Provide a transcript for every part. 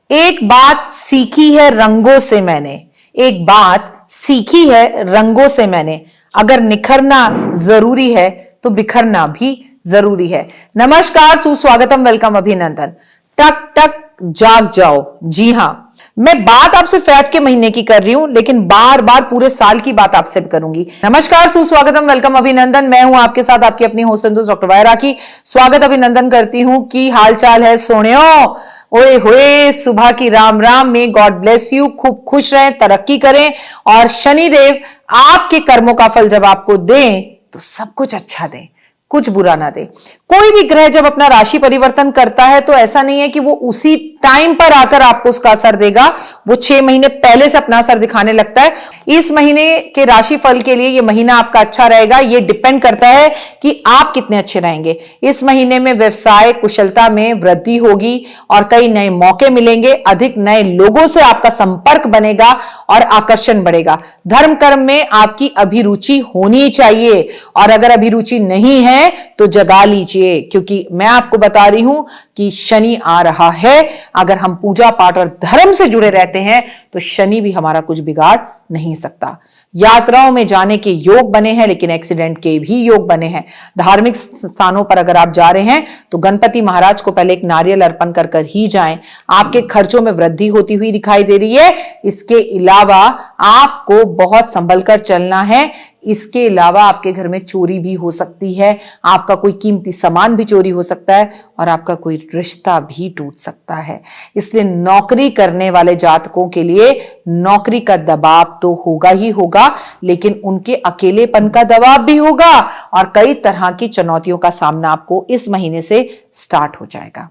एक बात सीखी है रंगों से मैंने, एक बात सीखी है रंगों से मैंने, अगर निखरना जरूरी है तो बिखरना भी जरूरी है। नमस्कार, सुस्वागतम, वेलकम, अभिनंदन। टक टक जाग जाओ। जी हां, मैं बात आपसे फैब के महीने की कर रही हूं, लेकिन बार बार पूरे साल की बात आपसे करूंगी। नमस्कार, सुस्वागतम, वेलकम, अभिनंदन। मैं हूं आपके साथ आपकी अपनी होस्ट संतोष डॉक्टर वायरा की। स्वागत अभिनंदन करती हूं कि हाल चाल है सोनियो। ओए होए, सुबह की राम राम में। God bless you. खूब खुश रहें, तरक्की करें और शनिदेव आपके कर्मों का फल जब आपको दें तो सब कुछ अच्छा दें, कुछ बुरा ना दे। कोई भी ग्रह जब अपना राशि परिवर्तन करता है तो ऐसा नहीं है कि वो उसी टाइम पर आकर आपको उसका असर देगा, वो 6 महीने पहले से अपना असर दिखाने लगता है। इस महीने के राशि फल के लिए ये महीना आपका अच्छा रहेगा, ये डिपेंड करता है कि आप कितने अच्छे रहेंगे। इस महीने में व्यवसाय कुशलता में वृद्धि होगी और कई नए मौके मिलेंगे, अधिक नए लोगों से आपका संपर्क बनेगा और आकर्षण बढ़ेगा। धर्म कर्म में आपकी अभिरुचि होनी चाहिए और अगर अभिरुचि नहीं है तो जगा लीजिए, क्योंकि मैं आपको बता रही हूं कि शनि आ रहा है। अगर हम पूजा पाठ और धर्म से जुड़े रहते हैं तो शनि भी हमारा कुछ बिगाड़ नहीं सकता। यात्राओं में जाने के योग बने हैं, लेकिन एक्सीडेंट के भी योग बने हैं। धार्मिक स्थानों पर अगर आप जा रहे हैं तो गणपति महाराज को पहले एक नारियल अर्पण कर कर ही जाएं। आपके खर्चों में वृद्धि होती हुई दिखाई दे रही है। इसके अलावा आपको बहुत संभल कर चलना है। इसके अलावा आपके घर में चोरी भी हो सकती है, आपका कोई कीमती सामान भी चोरी हो सकता है और आपका कोई रिश्ता भी टूट सकता है। इसलिए नौकरी करने वाले जातकों के लिए नौकरी का दबाव तो होगा ही होगा, लेकिन उनके अकेलेपन का दबाव भी होगा और कई तरह की चुनौतियों का सामना आपको इस महीने से स्टार्ट हो जाएगा।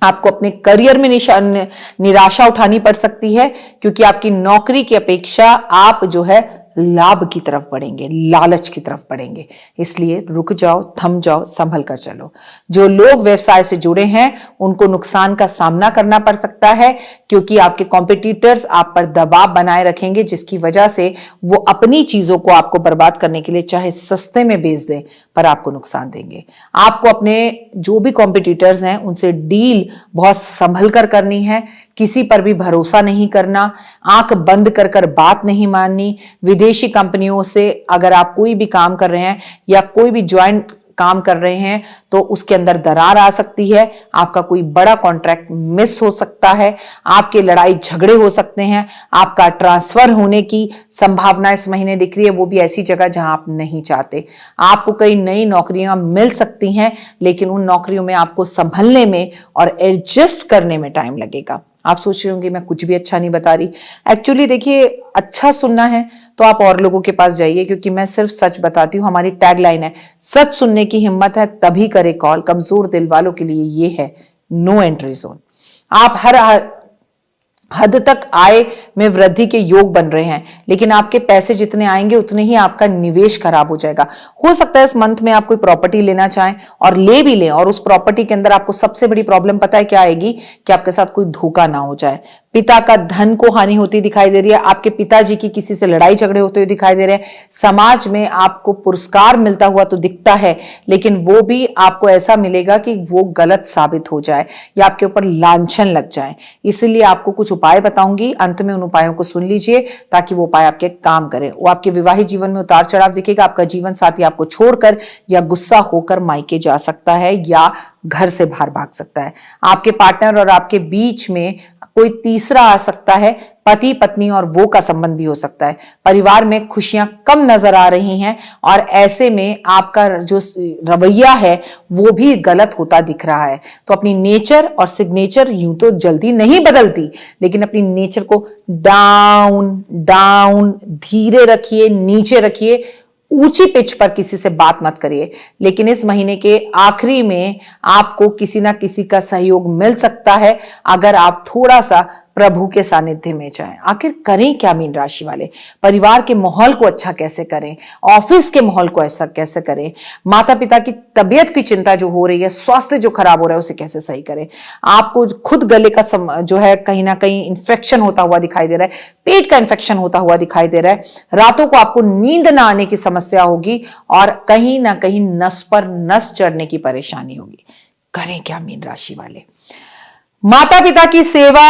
आपको अपने करियर में निराशा उठानी पड़ सकती है, क्योंकि आपकी नौकरी की अपेक्षा आप जो है लाभ की तरफ बढ़ेंगे, लालच की तरफ बढ़ेंगे। इसलिए रुक जाओ, थम जाओ, संभल कर चलो। जो लोग व्यवसाय से जुड़े हैं उनको नुकसान का सामना करना पड़ सकता है, क्योंकि आपके कॉम्पिटिटर्स आप पर दबाव बनाए रखेंगे, जिसकी वजह से वो अपनी चीजों को आपको बर्बाद करने के लिए चाहे सस्ते में बेच दें पर आपको नुकसान देंगे। आपको अपने जो भी कॉम्पिटिटर्स हैं उनसे डील बहुत संभल कर करनी है। किसी पर भी भरोसा नहीं करना, आंख बंद कर कर बात नहीं माननी। विदेशी कंपनियों से अगर आप कोई भी काम कर रहे हैं या कोई भी ज्वाइंट काम कर रहे हैं तो उसके अंदर दरार आ सकती है। आपका कोई बड़ा कॉन्ट्रैक्ट मिस हो सकता है, आपके लड़ाई झगड़े हो सकते हैं, आपका ट्रांसफर होने की संभावना इस महीने दिख रही है, वो भी ऐसी जगह जहां आप नहीं चाहते। आपको कई नई नौकरियां मिल सकती हैं, लेकिन उन नौकरियों में आपको संभलने में और एडजस्ट करने में टाइम लगेगा। आप सोच रहे होंगे मैं कुछ भी अच्छा नहीं बता रही। एक्चुअली देखिए, अच्छा सुनना है तो आप और लोगों के पास जाइए, क्योंकि मैं सिर्फ सच बताती हूँ। हमारी टैगलाइन है, सच सुनने की हिम्मत है तभी करे कॉल। कमजोर दिल वालों के लिए ये है नो एंट्री जोन। आप हर हद तक आय में वृद्धि के योग बन रहे हैं, लेकिन आपके पैसे जितने आएंगे उतने ही आपका निवेश खराब हो जाएगा। हो सकता है इस मंथ में आप कोई प्रॉपर्टी लेना चाहें और ले भी लें, और उस प्रॉपर्टी के अंदर आपको सबसे बड़ी प्रॉब्लम पता है क्या आएगी, कि आपके साथ कोई धोखा ना हो जाए। पिता का धन को हानि होती दिखाई दे रही है, आपके पिताजी की किसी से लड़ाई झगड़े होते हुए दिखाई दे रहे हैं। समाज में आपको पुरस्कार मिलता हुआ तो दिखता है, लेकिन वो भी आपको ऐसा मिलेगा कि वो गलत साबित हो जाए या आपके ऊपर लांछन लग जाए। इसलिए आपको कुछ उपाय बताऊंगी, अंत में उन उपायों को सुन लीजिए ताकि वो उपाय आपके काम करें। वो आपके विवाहित जीवन में उतार चढ़ाव दिखेगा। आपका जीवन साथी आपको छोड़कर या गुस्सा होकर मायके जा सकता है या घर से बाहर भाग सकता है। आपके पार्टनर और आपके बीच में कोई तीसरा आ सकता है, पति पत्नी और वो का संबंध भी हो सकता है। परिवार में खुशियां कम नजर आ रही हैं और ऐसे में आपका जो रवैया है वो भी गलत होता दिख रहा है। तो अपनी नेचर और सिग्नेचर यूं तो जल्दी नहीं बदलती, लेकिन अपनी नेचर को डाउन डाउन धीरे रखिए, नीचे रखिए। ऊंची पिच पर किसी से बात मत करिए, लेकिन इस महीने के आखिरी में आपको किसी ना किसी का सहयोग मिल सकता है अगर आप थोड़ा सा प्रभु के सानिध्य में जाएं। आखिर करें क्या मीन राशि वाले? परिवार के माहौल को अच्छा कैसे करें, ऑफिस के माहौल को ऐसा कैसे करें, माता पिता की तबीयत की चिंता जो हो रही है, स्वास्थ्य जो खराब हो रहा है उसे कैसे सही करें। आपको खुद गले का जो है कहीं ना कहीं इन्फेक्शन होता हुआ दिखाई दे रहा है, पेट का इन्फेक्शन होता हुआ दिखाई दे रहा है, रातों को आपको नींद ना आने की समस्या होगी और कहीं ना कहीं नस पर नस चढ़ने की परेशानी होगी। करें क्या मीन राशि वाले? माता पिता की सेवा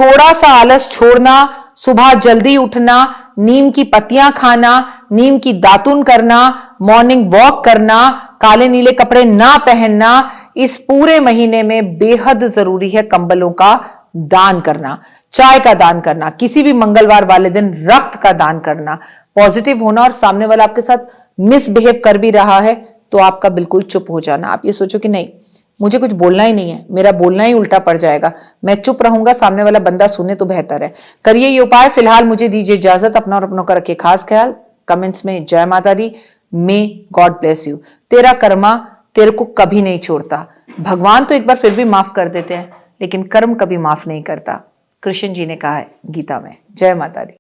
थोड़ा सा आलस छोड़ना, सुबह जल्दी उठना, नीम की पत्तियां खाना, नीम की दातुन करना, मॉर्निंग वॉक करना, काले नीले कपड़े ना पहनना, इस पूरे महीने में बेहद जरूरी है। कंबलों का दान करना, चाय का दान करना, किसी भी मंगलवार वाले दिन रक्त का दान करना, पॉजिटिव होना। और सामने वाला आपके साथ मिसबिहेव कर भी रहा है तो आपका बिल्कुल चुप हो जाना। आप ये सोचो कि नहीं, मुझे कुछ बोलना ही नहीं है, मेरा बोलना ही उल्टा पड़ जाएगा, मैं चुप रहूंगा, सामने वाला बंदा सुने तो बेहतर है। करिए ये उपाय। फिलहाल मुझे दीजिए इजाजत। अपना और अपनों का रखिए खास ख्याल। कमेंट्स में जय माता दी। May God bless you. तेरा कर्मा तेरे को कभी नहीं छोड़ता। भगवान तो एक बार फिर भी माफ कर देते हैं, लेकिन कर्म कभी माफ नहीं करता। कृष्ण जी ने कहा है गीता में। जय माता दी।